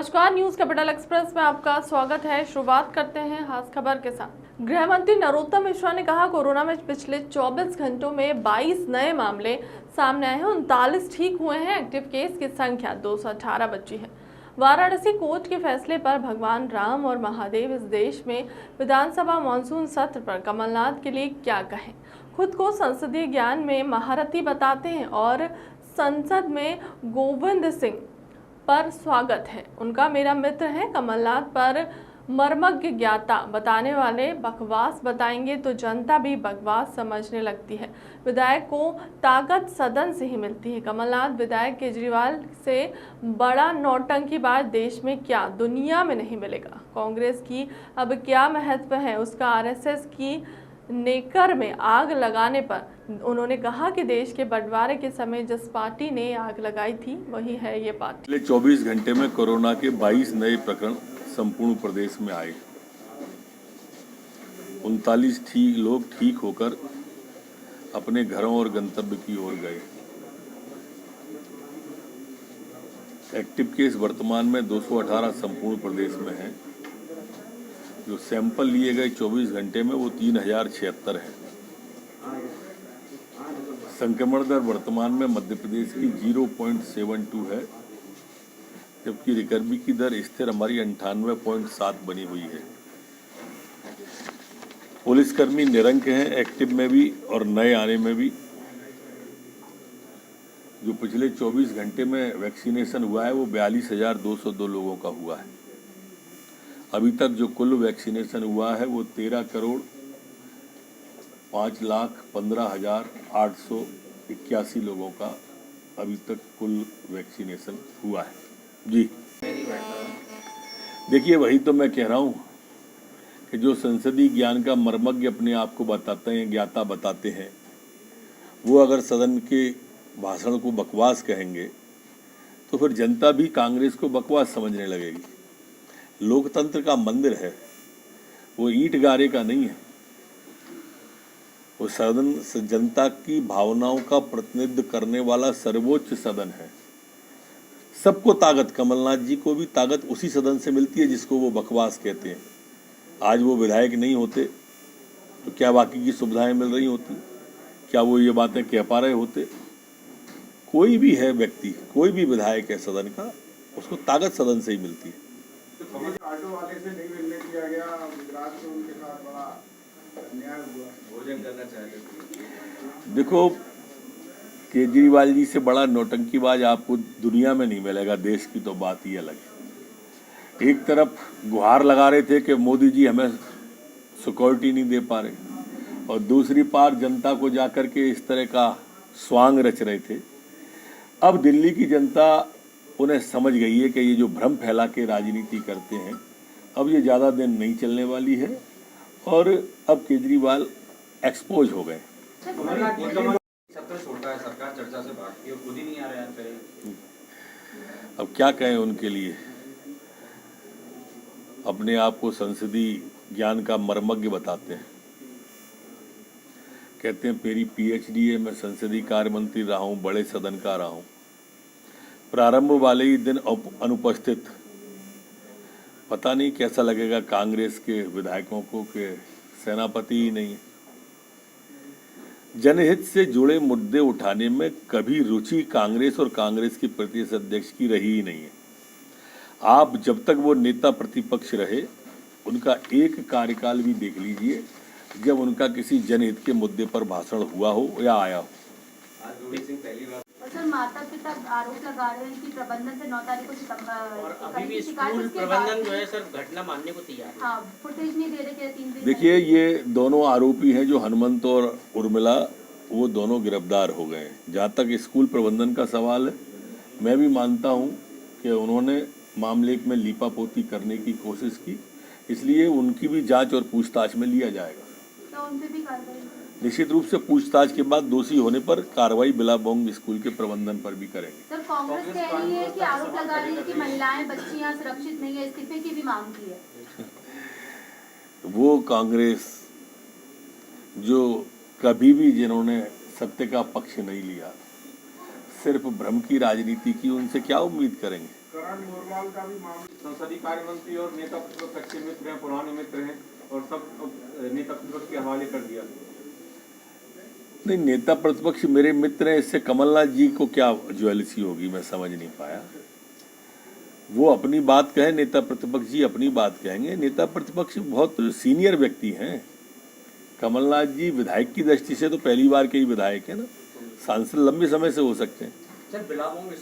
नमस्कार, news capital express में आपका स्वागत है। शुरुआत करते हैं खास खबर के साथ। गृह मंत्री नरोत्तम मिश्रा ने कहा, कोरोना में पिछले 24 घंटों में 22 नए मामले सामने आए हैं, 39 ठीक हुए हैं। एक्टिव केस की संख्या 218 बची है। वाराणसी कोर्ट के फैसले पर भगवान राम और महादेव इस देश में विधानसभा मानसून सत्र पर कमलनाथ के लिए क्या कहें। खुद को संसदीय ज्ञान में महारथी बताते हैं और संसद में गोविंद सिंह पर स्वागत है। उनका मेरा मित्र है। कमलनाथ पर मर्मज्ञ ज्ञाता बताने वाले बकवास बताएंगे तो जनता भी बकवास समझने लगती है। विधायक को ताकत सदन से ही मिलती है। कमलनाथ विधायक केजरीवाल से बड़ा नौटंकीबाज देश में क्या दुनिया में नहीं मिलेगा। कांग्रेस की अब क्या महत्व है उसका आरएसएस की नेकर में आग लगाने पर उन्होंने कहा कि देश के बंटवारे के समय जिस पार्टी ने आग लगाई थी वही है ये पार्टी। पिछले 24 घंटे में कोरोना के 22 नए प्रकरण संपूर्ण प्रदेश में आए। 39 लोग ठीक होकर अपने घरों और गंतव्य की ओर गए। एक्टिव केस वर्तमान में 218 संपूर्ण प्रदेश में हैं। जो सैंपल लिए गए 24 घंटे में वो 3076 है। संक्रमण दर वर्तमान में मध्य प्रदेश की 0.72 है, जबकि रिकवरी की दर स्थिर हमारी 98.7 बनी हुई है। पुलिसकर्मी निरंक हैं, एक्टिव में भी और नए आने में भी। जो पिछले 24 घंटे में वैक्सीनेशन हुआ है वो 42,202 लोगों का हुआ है। अभी तक जो कुल वैक्सीनेशन हुआ है वो 13,05,15,881 लोगों का अभी तक कुल वैक्सीनेशन हुआ है। जी देखिए, वही तो मैं कह रहा हूँ कि जो संसदीय ज्ञान का मर्मज्ञ अपने आप को बताते हैं, ज्ञाता बताते हैं, वो अगर सदन के भाषण को बकवास कहेंगे तो फिर जनता भी कांग्रेस को बकवास समझने लगेगी। लोकतंत्र का मंदिर है, वो ईंट गारे का नहीं है। वो सदन जनता की भावनाओं का प्रतिनिधित्व करने वाला सर्वोच्च सदन है। सबको ताकत, कमलनाथ जी को भी ताकत उसी सदन से मिलती है जिसको वो बकवास कहते हैं। आज वो विधायक नहीं होते तो क्या बाकी की सुविधाएं मिल रही होती? क्या वो ये बातें कह पा रहे होते? कोई भी है व्यक्ति, कोई भी विधायक है सदन का, उसको ताकत सदन से ही मिलती है। ऑटो वाले से नहीं मिलने दिया गया, गुजरात में उनके साथ बड़ा अन्याय हुआ। भोजन करना चाहते थे। देखो, केजरीवाल जी से बड़ा नौटंकीबाज आपको दुनिया में नहीं मिलेगा। देश की तो बात ही अलग है। एक तरफ गुहार लगा रहे थे कि मोदी जी हमें सिक्योरिटी नहीं दे पा रहे, और दूसरी पार जनता को जाकर के इस तरह का स्वांग रच रहे थे। अब दिल्ली की जनता उन्हें समझ गई है कि ये जो भ्रम फैला के राजनीति करते हैं, अब ये ज़्यादा दिन नहीं चलने वाली है, और अब केजरीवाल एक्सपोज हो गए। सरकार चर्चा से भागती है, खुद ही नहीं आ रहे हैं। अब क्या कहें उनके लिए। अपने आप को संसदीय ज्ञान का मर्मज्ञ बताते हैं। कहते हैं मेरी पीएचडी है, मैं संसदीय कार्य मंत्री रहा हूँ, बड़े सदन का रहा हूँ। प्रारंभ वाले ही दिन अनुपस्थित। पता नहीं कैसा लगेगा कांग्रेस के विधायकों को कि सेनापति ही नहीं। जनहित से जुड़े मुद्दे उठाने में कभी रुचि कांग्रेस और कांग्रेस के प्रदेश अध्यक्ष की रही ही नहीं है। आप जब तक वो नेता प्रतिपक्ष रहे, उनका एक कार्यकाल भी देख लीजिए जब उनका किसी जनहित के मुद्दे पर भाषण हुआ हो या आया हो। सर, माता पिता आरोप लगा रहे हैं कि प्रबंधन से 9 तारीख को और अभी भी स्कूल प्रबंधन जो है सर घटना मानने को तैयार है। हाँ, फुटेज नहीं दे रहे 3 दिन। देखिए, ये दोनों आरोपी हैं जो हनुमंत और उर्मिला, वो दोनों गिरफ्तार हो गए हैं। जहाँ तक स्कूल प्रबंधन का सवाल है, मैं भी मानता हूँ कि उन्होंने मामले में लीपापोती करने की कोशिश की, इसलिए उनकी भी जांच और पूछताछ में लिया जाएगा। तो उन पे भी कार्रवाई निश्चित रूप से पूछताछ के बाद दोषी होने पर कार्रवाई बिलाबोंग स्कूल के प्रबंधन पर भी करेंगे। सर, कांग्रेस कह रही है कि आरोप लगा रही है कि महिलाएं, बच्चियां सुरक्षित नहीं है, इस्तीफे की भी मांग की है। वो कांग्रेस जो कभी भी जिन्होंने सत्य का पक्ष नहीं लिया, सिर्फ भ्रम की राजनीति की, उनसे क्या उम्मीद करेंगे। करण मोरवाल का भी मामला। संसदीय कार्य मंत्री और नेता प्रतिपक्ष अच्छे मित्र हैं, पुराने मित्र हैं और सब नेता प्रतिपक्ष के हवाले कर दिया। नहीं, नेता प्रतिपक्ष मेरे मित्र हैं, इससे कमलनाथ जी को क्या ज्वेलसी होगी, मैं समझ नहीं पाया। वो अपनी बात कहें, नेता प्रतिपक्ष जी अपनी बात कहेंगे। नेता प्रतिपक्ष बहुत सीनियर व्यक्ति हैं। कमलनाथ जी विधायक की दृष्टि से तो पहली बार के ही विधायक है ना, सांसद लंबे समय से हो सकते हैं। सर बिलावों में